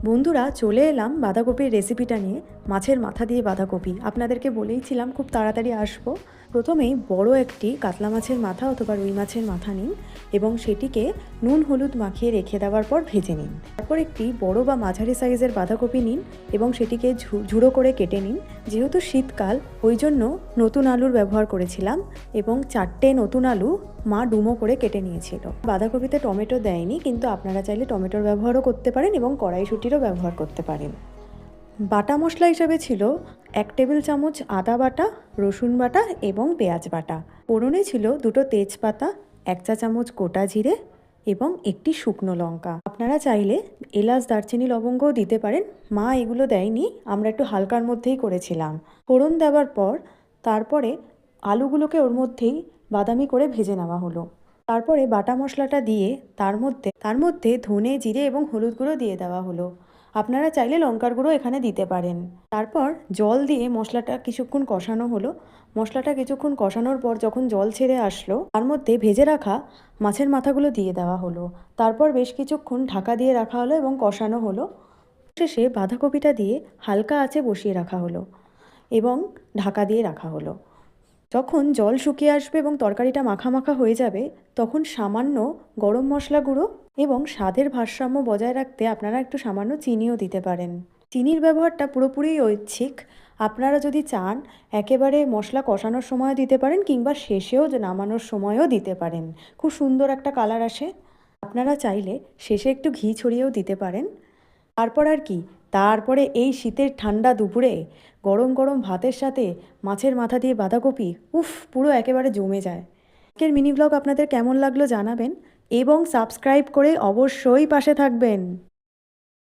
বন্ধুরা, চলে এলাম বাঁধাকপির রেসিপিটা নিয়ে। মাছের মাথা দিয়ে বাঁধাকপি আপনাদেরকে বলেইছিলাম খুব তাড়াতাড়ি আসবো। প্রথমেই বড় একটি কাতলা মাছের মাথা অথবা রুই মাছের মাথা নিন এবং সেটিকে নুন হলুদ মাখিয়ে রেখে দেওয়ার পর ভেজে নিন। তারপর একটি বড় বা মাঝারি সাইজের বাঁধাকপি নিন এবং সেটিকে ঝুড়ো করে কেটে নিন। যেহেতু শীতকাল, ওই জন্য নতুন আলুর ব্যবহার করেছিলাম এবং 4টে নতুন আলু মা ডুমো করে কেটে নিয়েছিল। বাঁধাকপিতে টমেটো দেয়নি, কিন্তু আপনারা চাইলে টমেটোর ব্যবহারও করতে পারেন এবং কড়াইশুঁটিরও ব্যবহার করতে পারেন। বাটা মশলা হিসাবে ছিল 1 টেবিল চামচ আদা বাটা, রসুন বাটা এবং পেঁয়াজ বাটা। ফোড়নে ছিল 2টো তেজপাতা, 1 চা চামচ গোটা জিরে এবং একটি শুকনো লঙ্কা। আপনারা চাইলে এলাচ, দারচিনি, লবঙ্গও দিতে পারেন। মা এগুলো দেয়নি, আমরা একটু হালকার মধ্যেই করেছিলাম। ফোড়ন দেওয়ার পর তারপরে আলুগুলোকে ওর মধ্যেই বাদামি করে ভেজে নেওয়া হলো। তারপরে বাটা মশলাটা দিয়ে তার মধ্যে ধনে, জিরে এবং হলুদ গুঁড়ো দিয়ে দেওয়া হলো। আপনারা চাইলে লঙ্কার গুঁড়ো এখানে দিতে পারেন। তারপর জল দিয়ে মশলাটা কিছুক্ষণ কষানো হলো। মশলাটা কিছুক্ষণ কষানোর পর যখন জল ছেড়ে আসলো, তার মধ্যে ভেজে রাখা মাছের মাথাগুলো দিয়ে দেওয়া হলো। তারপর বেশ কিছুক্ষণ ঢাকা দিয়ে রাখা হলো এবং কষানো হলো। শেষে বাঁধাকপিটা দিয়ে হালকা আঁচে বসিয়ে রাখা হলো এবং ঢাকা দিয়ে রাখা হলো। যখন জল শুকিয়ে আসবে এবং তরকারিটা মাখা মাখা হয়ে যাবে, তখন সামান্য গরম মশলা গুঁড়ো এবং স্বাদের ভারসাম্য বজায় রাখতে আপনারা একটু সামান্য চিনিও দিতে পারেন। চিনির ব্যবহারটা পুরোপুরি ঐচ্ছিক। আপনারা যদি চান একেবারে মশলা কষানোর সময় দিতে পারেন, কিংবা শেষেও নামানোর সময়ও দিতে পারেন। খুব সুন্দর একটা কালার আসে। আপনারা চাইলে শেষে একটু ঘি ছড়িয়েও দিতে পারেন। তারপর আর কি, তারপরে এই শীতের ঠান্ডা দুপুরে গরম গরম ভাতের সাথে মাছের মাথা দিয়ে বাঁধাকপি, উফ, পুরো একেবারে জমে যায়। আজকের মিনি ব্লগ আপনাদের কেমন লাগলো জানাবেন এবং সাবস্ক্রাইব করে অবশ্যই পাশে থাকবেন।